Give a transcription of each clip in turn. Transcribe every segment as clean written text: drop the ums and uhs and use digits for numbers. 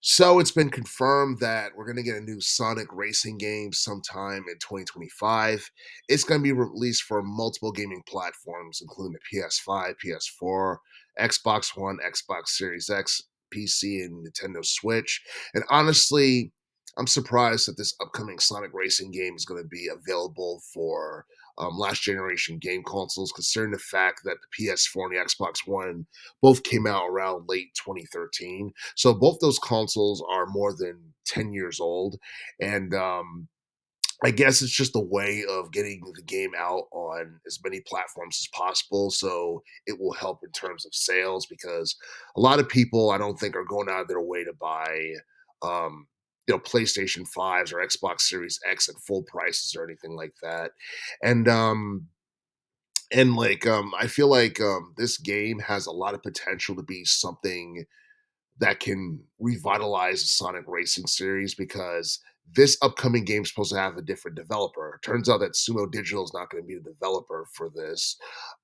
So it's been confirmed that we're going to get a new Sonic racing game sometime in 2025. It's going to be released for multiple gaming platforms, including the PS5, PS4, Xbox One, Xbox Series X, PC, and Nintendo Switch. And honestly, I'm surprised that this upcoming Sonic racing game is going to be available for last generation game consoles, considering the fact that the PS4 and the Xbox One both came out around late 2013. So both those consoles are more than 10 years old. And I guess it's just a way of getting the game out on as many platforms as possible. So it will help in terms of sales because a lot of people I don't think are going out of their way to buy PlayStation 5s or Xbox Series X at full prices or anything like that. And I feel like this game has a lot of potential to be something that can revitalize the Sonic Racing series because this upcoming game is supposed to have a different developer. Turns out that Sumo Digital is not going to be the developer for this.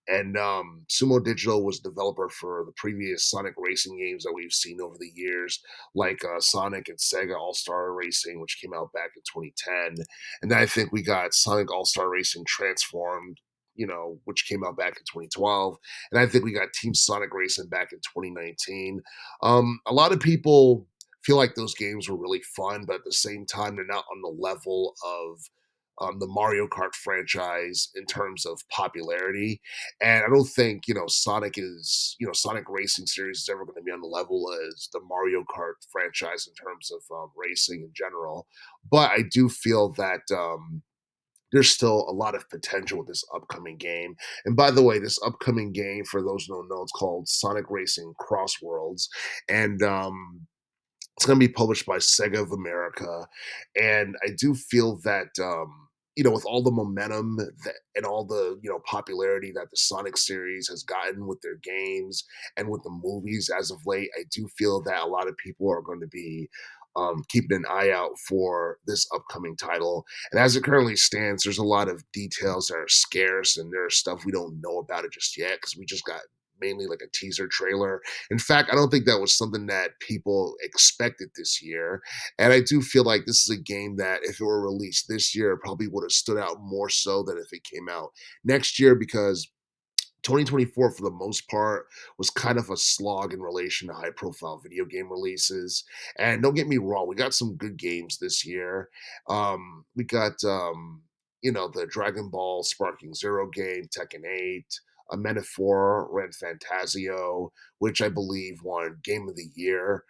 And Sumo Digital was developer for the previous Sonic Racing games that we've seen over the years, like Sonic and Sega All Star Racing, which came out back in 2010. And then I think we got Sonic All Star Racing Transformed, which came out back in 2012. And I think we got Team Sonic Racing back in 2019. A lot of people feel like those games were really fun, but at the same time, they're not on the level of the Mario Kart franchise in terms of popularity. And I don't think, Sonic Racing series is ever going to be on the level as the Mario Kart franchise in terms of racing in general. But I do feel that there's still a lot of potential with this upcoming game. And by the way, this upcoming game, for those who don't know, it's called Sonic Racing Cross Worlds. And it's going to be published by Sega of America, and I do feel that with all the momentum and all the popularity that the Sonic series has gotten with their games and with the movies as of late, I do feel that a lot of people are going to be keeping an eye out for this upcoming title. And as it currently stands, there's a lot of details that are scarce, and there's stuff we don't know about it just yet because we just got mainly like a teaser trailer. In fact, I don't think that was something that people expected this year. And I do feel like this is a game that if it were released this year, it probably would have stood out more so than if it came out next year because 2024 for the most part was kind of a slog in relation to high profile video game releases. And don't get me wrong, we got some good games this year. We got the Dragon Ball Sparking Zero game, Tekken 8, a Metaphor, Red Fantasio, which I believe won Game of the Year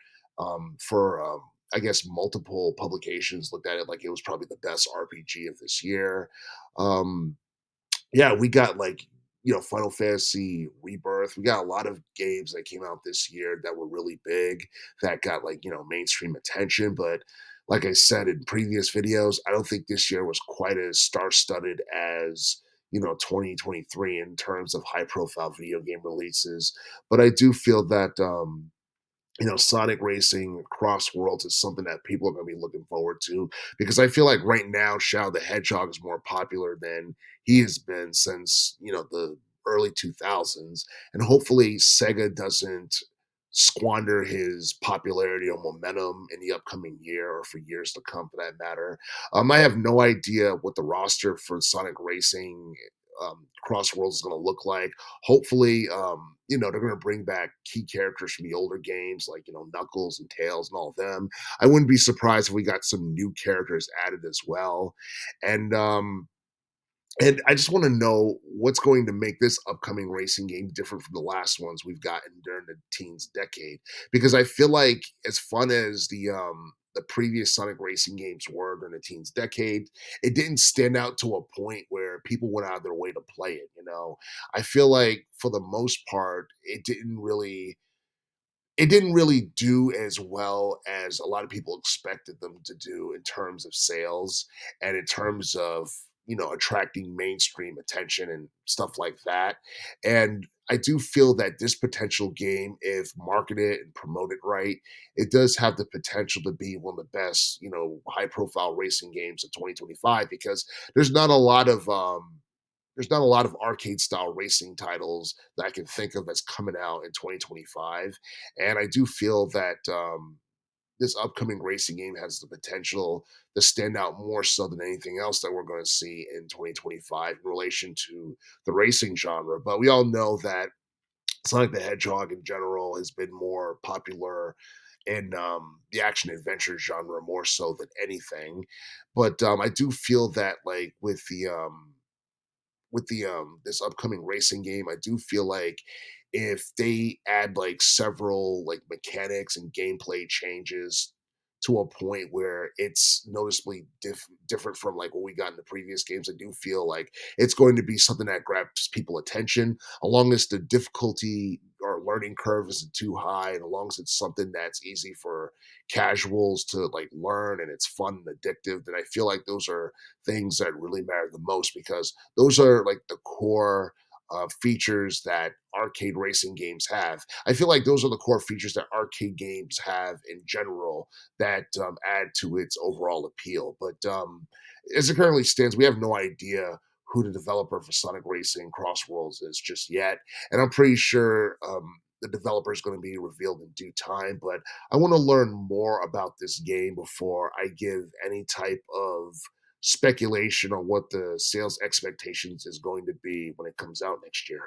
for I guess multiple publications looked at it like it was probably the best RPG of this year. Um, yeah, we got Final Fantasy Rebirth. We got a lot of games that came out this year that were really big that got mainstream attention. But like I said in previous videos, I don't think this year was quite as star studded as 2023 in terms of high profile video game releases. But I do feel that Sonic Racing Cross Worlds is something that people are going to be looking forward to because I feel like right now Shadow the Hedgehog is more popular than he has been since the early 2000s, and hopefully Sega doesn't squander his popularity or momentum in the upcoming year or for years to come, for that matter. I have no idea what the roster for Sonic Racing Cross Worlds is going to look like. Hopefully, they're going to bring back key characters from the older games, like Knuckles and Tails and all of them. I wouldn't be surprised if we got some new characters added as well. And and I just want to know what's going to make this upcoming racing game different from the last ones we've gotten during the teens decade. Because I feel like as fun as the previous Sonic racing games were during the teens decade, it didn't stand out to a point where people went out of their way to play it. I feel like for the most part, it didn't really do as well as a lot of people expected them to do in terms of sales and in terms of attracting mainstream attention and stuff like that. And I do feel that this potential game, if marketed and promoted right, it does have the potential to be one of the best high profile racing games of 2025 because there's not a lot of there's not a lot of arcade style racing titles that I can think of that's coming out in 2025. And I do feel that this upcoming racing game has the potential to stand out more so than anything else that we're going to see in 2025 in relation to the racing genre. But we all know that Sonic the Hedgehog in general has been more popular in the action adventure genre more so than anything. But I do feel that like with the this upcoming racing game, I do feel like if they add like several like mechanics and gameplay changes to a point where it's noticeably different from like what we got in the previous games, I do feel like it's going to be something that grabs people attention, as long as the difficulty or learning curve isn't too high, and as long as it's something that's easy for casuals to like learn and it's fun and addictive. Then I feel like those are things that really matter the most, because those are like the core features that arcade racing games have. I feel like those are the core features that arcade games have in general that add to its overall appeal. But as it currently stands, we have no idea who the developer for Sonic Racing Crossworlds is just yet, and I'm pretty sure the developer is going to be revealed in due time. But I want to learn more about this game before I give any type of speculation on what the sales expectations is going to be when it comes out next year.